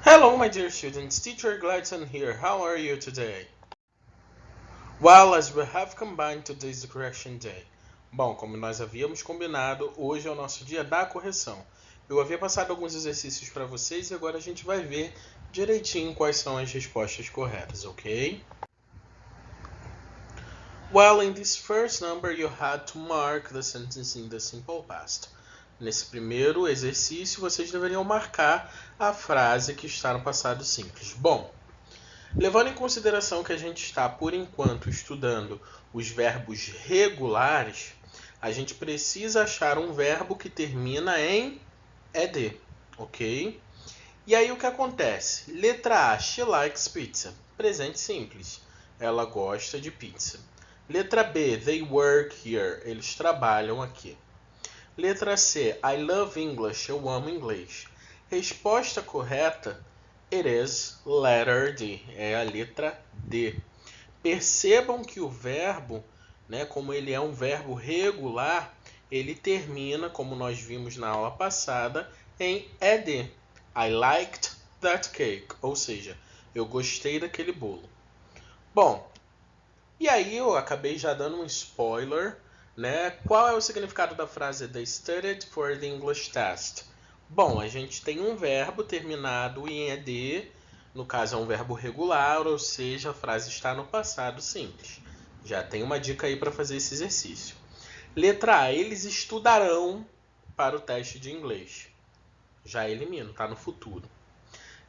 Hello, my dear students. Teacher Gladson here. How are you today? Well, as we have combined today's correction day. Bom, como nós havíamos combinado, hoje é o nosso dia da correção. Eu havia passado alguns exercícios para vocês e agora a gente vai ver direitinho quais são as respostas corretas, ok? Well, in this first number you had to mark the sentence in the simple past. Nesse primeiro exercício, vocês deveriam marcar a frase que está no passado simples. Bom, levando em consideração que a gente está, por enquanto, estudando os verbos regulares, a gente precisa achar um verbo que termina em ed, ok? E aí o que acontece? Letra A, she likes pizza. Presente simples. Ela gosta de pizza. Letra B, they work here. Eles trabalham aqui. Letra C, I love English. Eu amo inglês. Resposta correta, it is letter D. É a letra D. Percebam que o verbo, como ele é um verbo regular, ele termina, como nós vimos na aula passada, em ed. I liked that cake. Ou seja, eu gostei daquele bolo. Bom, e aí eu acabei já dando um spoiler, Qual é o significado da frase They studied for the English test? Bom, a gente tem um verbo terminado em ed, no caso é um verbo regular, ou seja, a frase está no passado simples. Já tem uma dica aí para fazer esse exercício. Letra A, eles estudarão para o teste de inglês. Já elimino, está no futuro.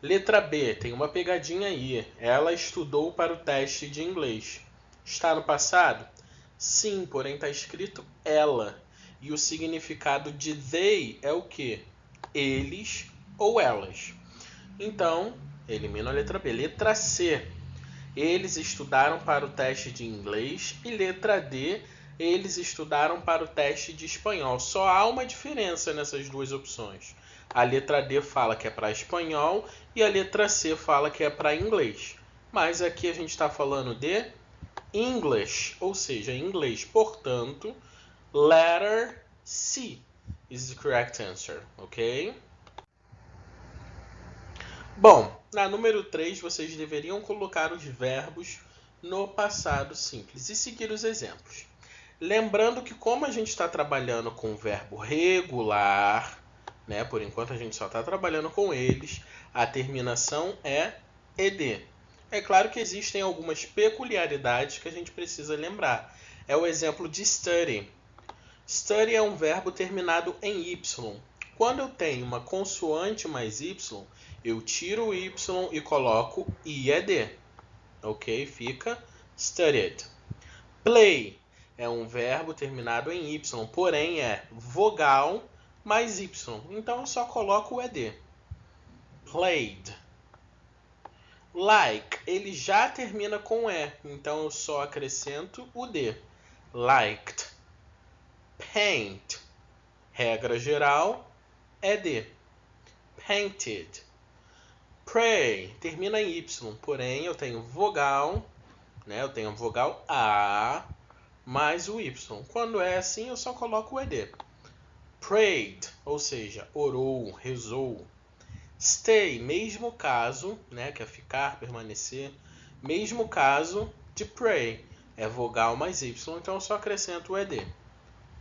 Letra B, tem uma pegadinha aí. Ela estudou para o teste de inglês. Está no passado? Sim, porém está escrito ela. E o significado de they é o quê? Eles ou elas. Então, elimino a letra B. Letra C, eles estudaram para o teste de inglês. E letra D, eles estudaram para o teste de espanhol. Só há uma diferença nessas duas opções. A letra D fala que é para espanhol e a letra C fala que é para inglês. Mas aqui a gente está falando de English, ou seja, inglês. Portanto, letter C is the correct answer, ok? Bom, na número 3, vocês deveriam colocar os verbos no passado simples e seguir os exemplos. Lembrando que como a gente está trabalhando com o verbo regular, por enquanto a gente só está trabalhando com eles, a terminação é ed. É claro que existem algumas peculiaridades que a gente precisa lembrar. É o exemplo de study. Study é um verbo terminado em y. Quando eu tenho uma consoante mais y, eu tiro o y e coloco ied. Ok? Fica studied. Play é um verbo terminado em y, porém é vogal mais y. Então eu só coloco o ed. Played. Like, ele já termina com e, então eu só acrescento o d. Liked. Paint, regra geral, é d. Painted. Pray, termina em y, porém eu tenho vogal, eu tenho vogal a mais o y. Quando é assim, eu só coloco o ed. Prayed, ou seja, orou, rezou. Stay, mesmo caso, que é ficar, permanecer, mesmo caso de pray, é vogal mais y, então eu só acrescento o ed.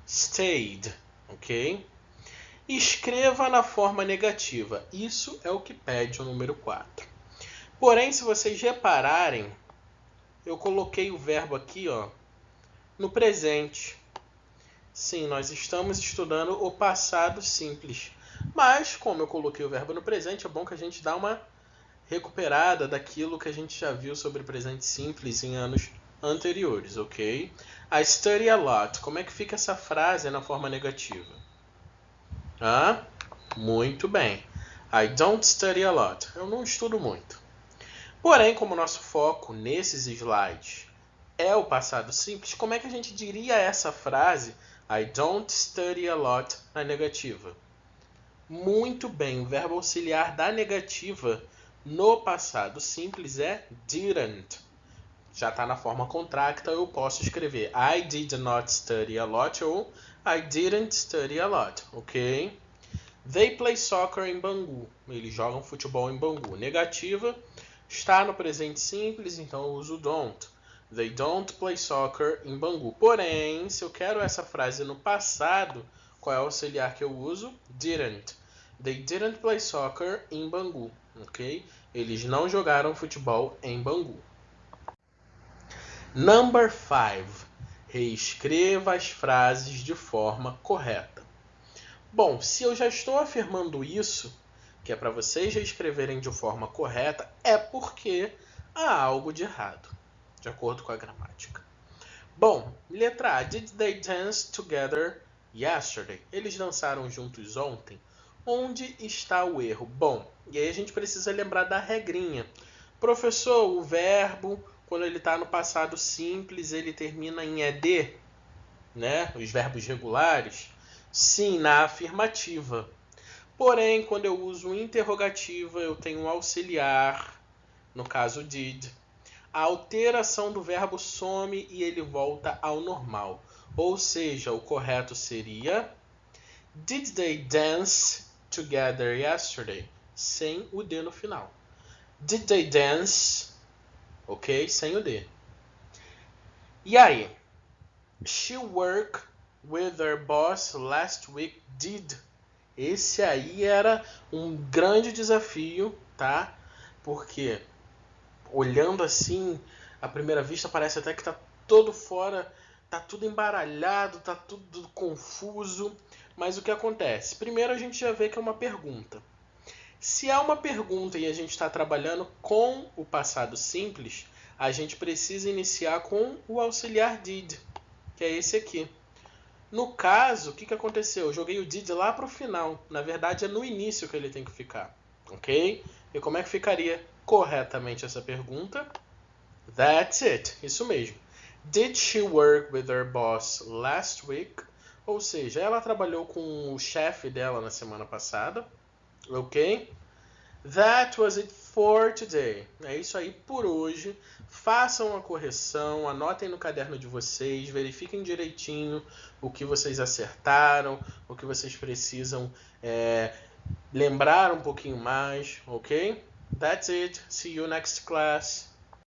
Stayed, ok? Escreva na forma negativa, isso é o que pede o número 4. Porém, se vocês repararem, eu coloquei o verbo aqui, no presente. Sim, nós estamos estudando o passado simples. Mas, como eu coloquei o verbo no presente, é bom que a gente dá uma recuperada daquilo que a gente já viu sobre presente simples em anos anteriores, ok? I study a lot. Como é que fica essa frase na forma negativa? Muito bem. I don't study a lot. Eu não estudo muito. Porém, como nosso foco nesses slides é o passado simples, como é que a gente diria essa frase I don't study a lot na negativa? Muito bem, o verbo auxiliar da negativa no passado simples é didn't. Já está na forma contracta, eu posso escrever I did not study a lot ou I didn't study a lot, ok? They play soccer in Bangu. Eles jogam futebol em Bangu. Negativa está no presente simples, então eu uso don't. They don't play soccer in Bangu. Porém, se eu quero essa frase no passado, qual é o auxiliar que eu uso? Didn't. They didn't play soccer in Bangu. Ok? Eles não jogaram futebol em Bangu. Number 5. Reescreva as frases de forma correta. Bom, se eu já estou afirmando isso, que é para vocês reescreverem de forma correta, é porque há algo de errado, de acordo com a gramática. Bom, letra A. Did they dance together yesterday? Eles dançaram juntos ontem? Onde está o erro? Bom, e aí a gente precisa lembrar da regrinha. Professor, o verbo, quando ele está no passado simples, ele termina em ED, né? Os verbos regulares. Sim, na afirmativa. Porém, quando eu uso interrogativa, eu tenho um auxiliar, no caso did. A alteração do verbo some e ele volta ao normal. Ou seja, o correto seria Did they dance together yesterday? Sem o D no final. Did they dance? Ok? Sem o D. E aí? She worked with her boss last week. Did. Esse aí era um grande desafio, tá? Porque olhando assim, à primeira vista parece até que tá todo fora, tá tudo embaralhado, tá tudo confuso. Mas o que acontece? Primeiro a gente já vê que é uma pergunta. Se é uma pergunta e a gente está trabalhando com o passado simples, a gente precisa iniciar com o auxiliar did, que é esse aqui. No caso, o que aconteceu? Eu joguei o did lá para o final. Na verdade, é no início que ele tem que ficar. Ok? E como é que ficaria corretamente essa pergunta? That's it. Isso mesmo. Did she work with her boss last week? Ou seja, ela trabalhou com o chefe dela na semana passada. Ok? That was it for today. É isso aí por hoje. Façam a correção, anotem no caderno de vocês, verifiquem direitinho o que vocês acertaram, o que vocês precisam lembrar um pouquinho mais, ok? That's it. See you next class.